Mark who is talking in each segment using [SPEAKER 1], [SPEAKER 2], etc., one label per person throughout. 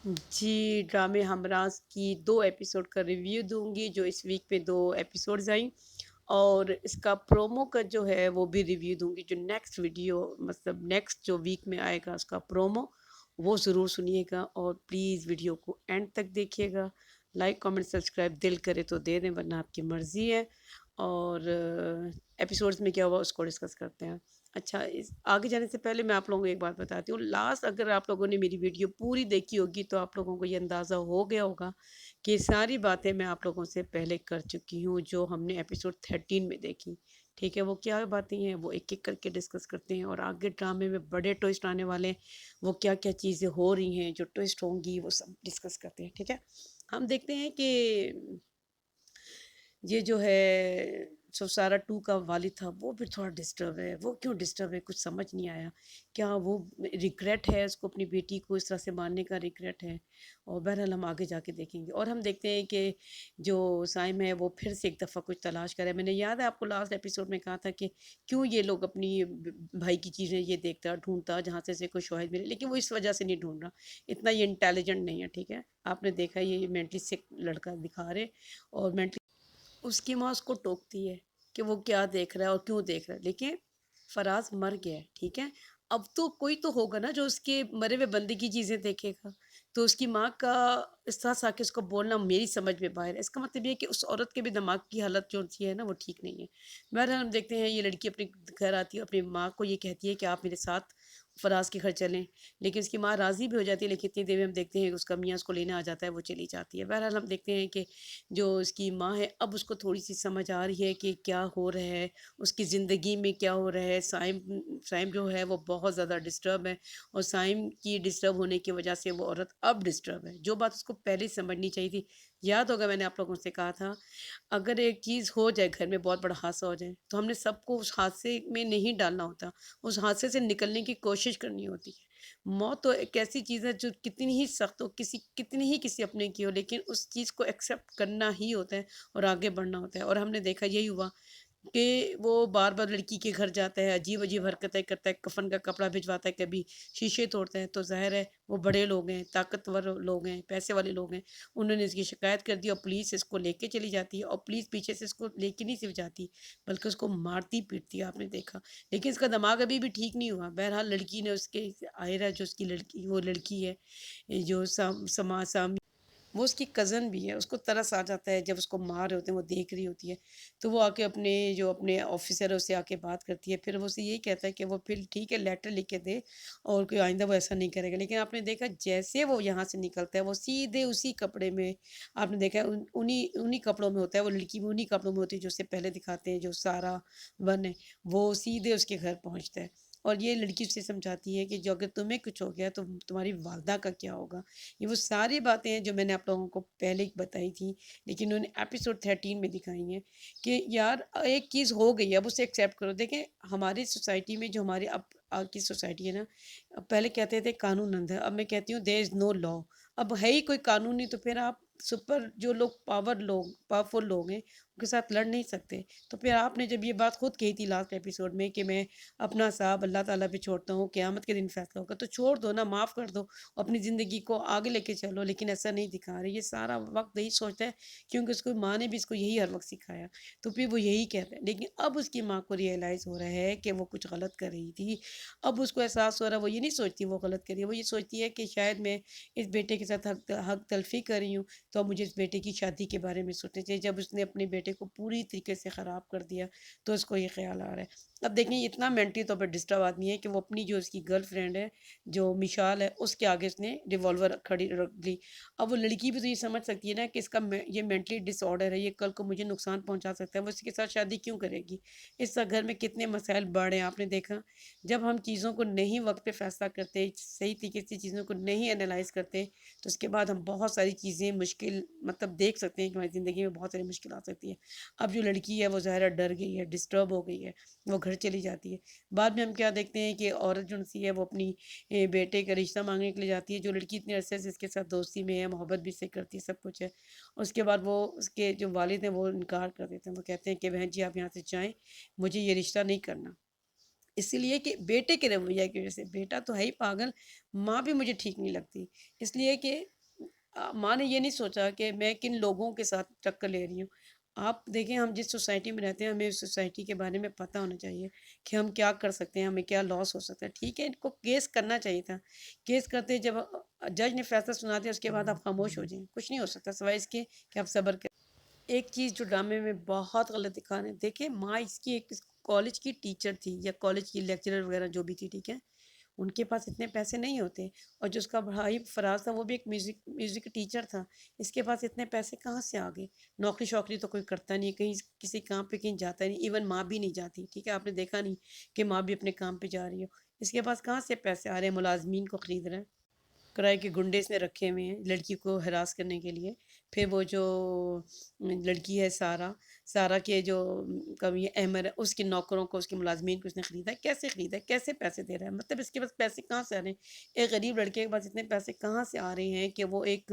[SPEAKER 1] जी, ड्रामे हमराज़ की 2 एपिसोड का रिव्यू दूँगी, जो इस वीक में 2 एपिसोड्स आईं, और इसका प्रोमो का जो है वो भी रिव्यू दूँगी। जो नेक्स्ट वीडियो मतलब नेक्स्ट जो वीक में आएगा उसका प्रोमो, वो ज़रूर सुनिएगा और प्लीज़ वीडियो को एंड तक देखिएगा। लाइक, कमेंट, सब्सक्राइब दिल करे तो दे दें, वरना आपकी मर्ज़ी है। और एपिसोड्स में क्या हुआ उसको डिस्कस करते हैं। अच्छा, इस आगे जाने से पहले मैं आप लोगों को एक बात बताती हूँ। लास्ट अगर आप लोगों ने मेरी वीडियो पूरी देखी होगी तो आप लोगों को ये अंदाज़ा हो गया होगा कि सारी बातें मैं आप लोगों से पहले कर चुकी हूँ, जो हमने एपिसोड 13 में देखी। ठीक है, वो क्या बातें हैं वो एक-एक करके डिस्कस करते हैं, और आगे ड्रामे में बड़े ट्विस्ट आने वाले हैं, वो क्या-क्या चीज़ें हो रही हैं, जो ट्विस्ट होंगी वो सब डिस्कस करते हैं। ठीक है? हम देखते हैं कि ये जो है सौसारा 2 का वालिद था, वो भी थोड़ा डिस्टर्ब है। वो क्यों डिस्टर्ब है कुछ समझ नहीं आया। क्या वो रिग्रेट है, उसको अपनी बेटी को इस तरह से मारने का रिग्रेट है? और बहरहाल हम आगे जाके देखेंगे। और हम देखते हैं कि जो साइम है वो फिर से एक दफ़ा कुछ तलाश कर रहा है। मैंने याद है आपको लास्ट एपिसोड में कहा था कि क्यों ये लोग अपनी भाई की चीज़ें ये देखता ढूंढता जहाँ से कोई शवाहिद मिले, लेकिन वो इस वजह से नहीं ढूंढ रहा। इतना ये इंटेलिजेंट नहीं है। ठीक है, आपने देखा ये मेंटली सिक लड़का दिखा रहे, और मेंटली उसकी माँ उसको टोकती है कि वो क्या देख रहा है और क्यों देख रहा है, लेकिन फराज मर गया है। ठीक है, अब तो कोई तो होगा ना जो उसके मरे हुए बंदे की चीज़ें देखेगा। तो उसकी माँ का इस तरह से आके उसको बोलना मेरी समझ में बाहर है। इसका मतलब ये है कि उस औरत के भी दिमाग की हालत जो सी है ना वो ठीक नहीं है। बहरहाल हम देखते हैं ये लड़की अपने घर आती है, अपनी माँ को ये कहती है कि आप मेरे साथ फराज के घर चलें, लेकिन उसकी माँ राज़ी भी हो जाती है, लेकिन इतनी देर में हम देखते हैं कि उसका मियाँ उसको लेने आ जाता है, वो चली जाती है। बहरहाल हम देखते हैं कि जो उसकी माँ है अब उसको थोड़ी-सी समझ आ रही है कि क्या हो रहा है, उसकी ज़िंदगी में क्या हो रहा है। साइम साइम जो है वो बहुत ज़्यादा डिस्टर्ब है, और साइम की डिस्टर्ब होने की वजह से वो औरत अब डिस्टर्ब है, जो बात उसको पहले ही समझनी चाहिए थी। याद होगा मैंने आप लोगों से कहा था, अगर एक चीज़ हो जाए घर में, बहुत बड़ा हादसा हो जाए, तो हमने सबको उस हादसे में नहीं डालना होता, उस हादसे से निकलने की कोशिश करनी होती है। मौत तो एक ऐसी चीज़ है जो कितनी ही सख्त हो, कितनी ही किसी अपने की हो, लेकिन उस चीज़ को एक्सेप्ट करना ही होता है और आगे बढ़ना होता है। और हमने देखा यही हुआ कि वो बार-बार लड़की के घर जाता है, अजीब-अजीब हरकतें करता है, कफ़न का कपड़ा भिजवाता है, कभी शीशे तोड़ता है, तो ज़ाहिर है वो बड़े लोग हैं, ताकतवर लोग हैं, पैसे वाले लोग हैं। उन्होंने इसकी शिकायत कर दी और पुलिस इसको लेके चली जाती है, और पुलिस पीछे से इसको लेके नहीं सिर्फ जाती, बल्कि उसको मारती-पीटती है, आपने देखा। लेकिन इसका दिमाग अभी भी ठीक नहीं हुआ। बहरहाल लड़की ने उसके आयरा जो उसकी लड़की वो लड़की है, जो सामी वो उसकी कज़न भी है, उसको तरस आ जाता है जब उसको मार रहे होते हैं, वो देख रही होती है। तो वो आके अपने ऑफ़िसर है उससे आके बात करती है, फिर वो उससे यही कहता है कि वो फिर ठीक है लेटर लिख के दे, और कोई आइंदा वो ऐसा नहीं करेगा। लेकिन आपने देखा जैसे वो यहाँ से निकलता है, वो सीधे उसी कपड़े में, आपने देखा है उन्हीं उन्हीं कपड़ों में होता है, वो लड़की भी उन्हीं कपड़ों में होती है जो उससे पहले दिखाते हैं, जो सारा वन है, वो सीधे उसके घर पहुँचता है। और ये लड़की उसे समझाती है कि जो अगर तुम्हें कुछ हो गया तो तुम्हारी वालदा का क्या होगा? ये वो सारी बातें हैं जो मैंने आप लोगों को पहले ही बताई थी, लेकिन उन्होंने एपिसोड 13 में दिखाई हैं कि यार एक चीज़ हो गई है, अब उसे एक्सेप्ट करो। देखें, हमारी सोसाइटी में जो हमारी अब की सोसाइटी है ना, पहले कहते थे कानून अंध है, अब मैं कहती हूँ देयर इज़ नो लॉ। अब है ही कोई कानून नहीं, तो फिर आप सुपर जो लोग पावरफुल लोग हैं, उनके साथ लड़ नहीं सकते। तो फिर आपने जब ये बात खुद कही थी लास्ट एपिसोड में कि मैं अपना हिसाब अल्लाह ताला पे छोड़ता हूँ, क़यामत के दिन फैसला होगा, तो छोड़ दो ना, माफ़ कर दो, अपनी ज़िंदगी को आगे लेके चलो। लेकिन ऐसा नहीं दिखा रहे, ये सारा वक़्त यही सोचता है, क्योंकि उसकी माँ ने भी इसको यही हर वक़्त सिखाया, तो फिर वो यही कहता है। लेकिन अब उसकी माँ को रियलाइज़ हो रहा है कि वो कुछ गलत कर रही थी। अब उसको एहसास हो रहा है, वो ये नहीं सोचती वो गलत कर रही है, वो ये सोचती है कि शायद मैं इस बेटे के साथ हक तलफ़ी कर रही हूँ, तो अब मुझे इस बेटे की शादी के बारे में सोचना चाहिए। जब उसने अपने बेटे को पूरी तरीके से ख़राब कर दिया, तो उसको ये ख़्याल आ रहा है। अब देखें, ये इतना मेंटली तौर पर डिस्टर्ब आदमी है कि वो अपनी जो उसकी गर्लफ्रेंड है, जो मिशाल है, उसके आगे उसने रिवॉल्वर खड़ी रख ली। अब वो लड़की भी तो ये समझ सकती है ना कि ये मेंटली डिसऑर्डर है, ये कल को मुझे नुकसान पहुँचा सकता है, वो इसके साथ शादी क्यों करेगी? इस घर में कितने मसाइल बढ़ रहे हैं, आपने देखा। जब हम चीज़ों को नहीं वक़्त पे फ़ैसला करते, सही तरीके से चीज़ों को नहीं एनालाइज़ करते, तो उसके बाद हम बहुत सारी चीज़ें मुश्किल मतलब देख सकते हैं कि हमारी ज़िंदगी में बहुत सारी मुश्किल आ सकती है। अब जो लड़की है वो ज़ाहिर है डर गई है, डिस्टर्ब हो गई है, वो घर चली जाती है। बाद में हम क्या देखते हैं कि औरत जो-सी है वो अपनी बेटे का रिश्ता माँगने के लिए जाती है। जो लड़की इतने अरसे से इसके साथ दोस्ती में है, मोहब्बत भी इससे करती है, सब कुछ है। उसके बाद वो उसके जो वालिद हैं वो इनकार कर देते हैं। वो कहते हैं कि बहन जी आप यहाँ से जाएँ, मुझे ये रिश्ता नहीं करना। इसीलिए कि बेटे के रवैया की वज़ह से, बेटा तो है ही पागल, माँ भी मुझे ठीक नहीं लगती। इसलिए कि ماں نے یہ نہیں سوچا کہ میں کن لوگوں کے ساتھ ٹکر لے رہی ہوں۔ آپ دیکھیں ہم جس سوسائٹی میں رہتے ہیں ہمیں اس سوسائٹی کے بارے میں پتہ ہونا چاہیے کہ ہم کیا کر سکتے ہیں، ہمیں کیا لاس ہو سکتا ہے۔ ٹھیک ہے، ان کو کیس کرنا چاہیے تھا، کیس کرتے جب جج نے فیصلہ سنا دیا اس کے بعد آپ خاموش ہو جائیں، کچھ نہیں ہو سکتا سوائے اس کے کہ آپ صبر کریں۔ ایک چیز جو ڈرامے میں بہت غلط دکھا رہے ہیں، دیکھیں ماں اس کی ایک کالج کی ٹیچر تھی یا کالج کی لیکچرر وغیرہ جو بھی تھی، ٹھیک ہے، ان کے پاس اتنے پیسے نہیں ہوتے، اور جو اس کا بھائی فراز تھا وہ بھی ایک میوزک ٹیچر تھا، اس کے پاس اتنے پیسے کہاں سے آ گئے؟ نوکری شوکری تو کوئی کرتا نہیں، کہیں کسی کام پہ کہیں جاتا نہیں، ایون ماں بھی نہیں جاتی، ٹھیک ہے، آپ نے دیکھا نہیں کہ ماں بھی اپنے کام پہ جا رہی ہو، اس کے پاس کہاں سے پیسے آ رہے ہیں؟ ملازمین کو خرید رہے ہیں، کرائے کے گنڈے اس نے رکھے ہوئے ہیں لڑکی کو ہراس کرنے کے لیے۔ پھر وہ جو لڑکی ہے سارہ، سارہ کے جو کبھی احمد ہے اس کے نوکروں کو، اس کے ملازمین کو اس نے خریدا ہے، کیسے خریدا ہے، کیسے پیسے دے رہا ہے؟ مطلب اس کے پاس پیسے کہاں سے آ رہے ہیں؟ ایک غریب لڑکے کے پاس اتنے پیسے کہاں سے آ رہے ہیں کہ وہ ایک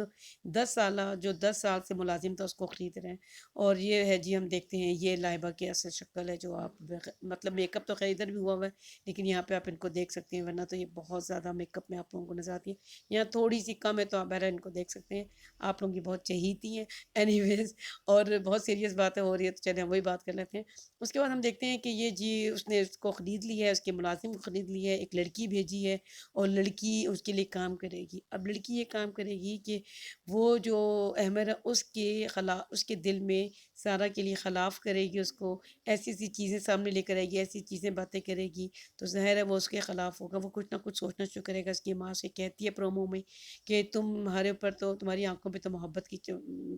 [SPEAKER 1] 10 سالہ جو 10 سال سے ملازم تھا اس کو خرید رہے ہیں؟ اور یہ ہے جی، ہم دیکھتے ہیں یہ لائبہ کی اصل شکل ہے، جو آپ مطلب میک اپ تو خیر ادھر بھی ہوا ہوا ہے لیکن یہاں پہ آپ ان کو دیکھ سکتے ہیں، ورنہ تو یہ بہت زیادہ میک اپ میں آپ لوگوں کو نظر آتی ہے، یہاں تھوڑی سی کم ہے تو آپ بہرحال ان کو دیکھ سکتے ہیں، آپ لوگوں کی بہت چہیتی ہیں اینی ویز۔ اور بہت سیریس باتیں ہو رہی ہے تو چلیں ہم وہی بات کر لیتے ہیں۔ اس کے بعد ہم دیکھتے ہیں کہ یہ جی اس نے اس کو خرید لی ہے، اس کے ملازم کو خرید لی ہے، ایک لڑکی بھیجی ہے اور لڑکی اس کے لیے کام کرے گی۔ اب لڑکی یہ کام کرے گی کہ وہ جو احمد ہے اس کے خلاف، اس کے دل میں سارہ کے لیے خلاف کرے گی، اس کو ایسی ایسی چیزیں سامنے لے کر آئے گی، ایسی چیزیں باتیں کرے گی، تو ظاہر ہے وہ اس کے خلاف ہوگا، وہ کچھ نہ کچھ سوچنا شروع کرے گا۔ اس کی ماں سے کہتی ہے پرومو میں کہ تمہارے اوپر تو، تمہاری آنکھوں پہ تو محبت کی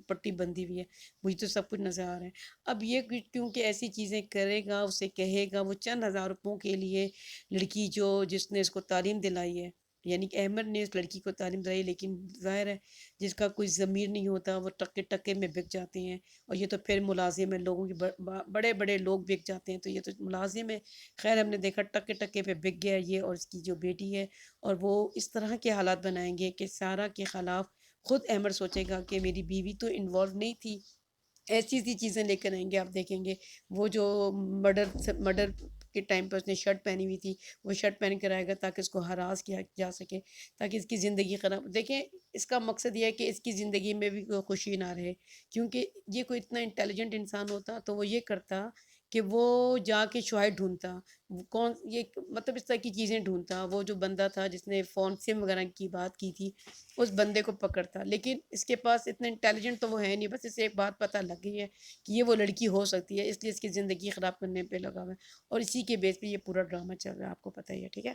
[SPEAKER 1] پٹی بندھی ہوئی ہے، مجھے تو سب کچھ نظر آ رہا ہے۔ اب یہ کیونکہ ایسی چیزیں کرے گا، اسے کہے گا، وہ چند ہزار روپوں کے لیے لڑکی جو جس نے اس کو تعلیم دلائی ہے، یعنی کہ احمد نے اس لڑکی کو تعلیم دلائی، لیکن ظاہر ہے جس کا کوئی ضمیر نہیں ہوتا وہ ٹکے ٹکے میں بک جاتے ہیں، اور یہ تو پھر ملازم ہے، لوگوں کے بڑے بڑے لوگ بک جاتے ہیں، تو یہ تو ملازم ہے۔ خیر ہم نے دیکھا ٹکے ٹکے پہ بک گیا یہ اور اس کی جو بیٹی ہے، اور وہ اس طرح کے حالات بنائیں گے کہ سارہ کے خلاف خود احمد سوچے گا کہ میری بیوی تو انوالو نہیں تھی، ایسی ایسی چیزیں لے کر آئیں گے۔ آپ دیکھیں گے وہ جو مرڈر کے ٹائم پہ اس نے شرٹ پہنی ہوئی تھی، وہ شرٹ پہن کر آئے گا تاکہ اس کو ہراس کیا جا سکے، تاکہ اس کی زندگی خراب، دیکھیں اس کا مقصد یہ ہے کہ اس کی زندگی میں بھی کوئی خوشی نہ رہے، کیونکہ یہ کوئی اتنا انٹیلیجنٹ انسان ہوتا تو وہ یہ کرتا کہ وہ جا کے شواہد ڈھونڈتا، وہ کون یہ مطلب اس طرح کی چیزیں ڈھونڈتا، وہ جو بندہ تھا جس نے فون سم وغیرہ کی بات کی تھی اس بندے کو پکڑتا، لیکن اس کے پاس اتنا انٹیلیجنٹ تو وہ ہے نہیں، بس اسے ایک بات پتہ لگ گئی ہے کہ یہ وہ لڑکی ہو سکتی ہے، اس لیے اس کی زندگی خراب کرنے پہ لگا ہوا ہے، اور اسی کے بیس پہ یہ پورا ڈرامہ چل رہا ہے، آپ کو پتہ ہی ہے، ٹھیک ہے۔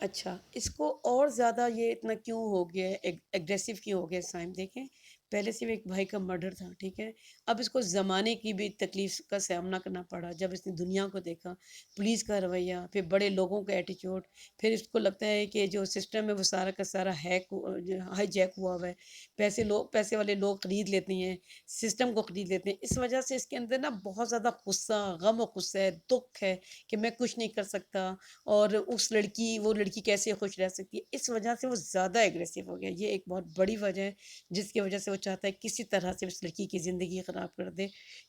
[SPEAKER 1] اچھا، اس کو اور زیادہ یہ اتنا کیوں ہو گیا ہے، ایگریسو کیوں ہو گیا سائم؟ دیکھیں پہلے سے ایک بھائی کا مرڈر تھا، ٹھیک ہے، اب اس کو زمانے کی بھی تکلیف کا سامنا کرنا پڑا، جب اس نے دنیا کو دیکھا، پولیس کا رویہ، پھر بڑے لوگوں کا ایٹیچیوڈ، پھر اس کو لگتا ہے کہ جو سسٹم ہے وہ سارا کا سارا ہائی جیک ہوا ہوا ہے، پیسے والے لوگ خرید لیتے ہیں، سسٹم کو خرید لیتے ہیں، اس وجہ سے اس کے اندر نا بہت زیادہ غصہ، غم و غصہ ہے، دکھ ہے کہ میں کچھ نہیں کر سکتا، اور اس لڑکی، وہ لڑکی کیسے خوش رہ سکتی ہے، اس وجہ سے وہ زیادہ ایگریسو ہو گیا، یہ ایک بہت بڑی وجہ ہے جس کی وجہ سے وہ چاہتا ہے کسی طرح سے اس لڑکی کی زندگی خراب کر دے،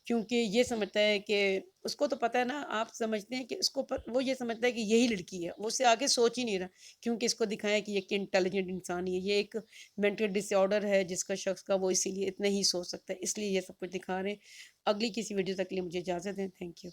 [SPEAKER 1] کیونکہ یہ سمجھتا ہے کہ اس کو تو پتہ ہے نا، آپ سمجھتے ہیں کہ اس کو وہ یہ سمجھتا ہے کہ یہی لڑکی ہے، وہ اس سے آگے سوچ ہی نہیں رہا، کیونکہ اس کو دکھایا کہ یہ ایک انٹیلیجنٹ انسان ہی ہے، یہ ایک مینٹل ڈس آرڈر ہے جس کا شخص کا، وہ اسی لیے اتنا ہی سوچ سکتا ہے، اس لیے یہ سب کچھ دکھا رہے ہیں۔ اگلی کسی ویڈیو تک کے لیے مجھے اجازت دیں، تھینک یو۔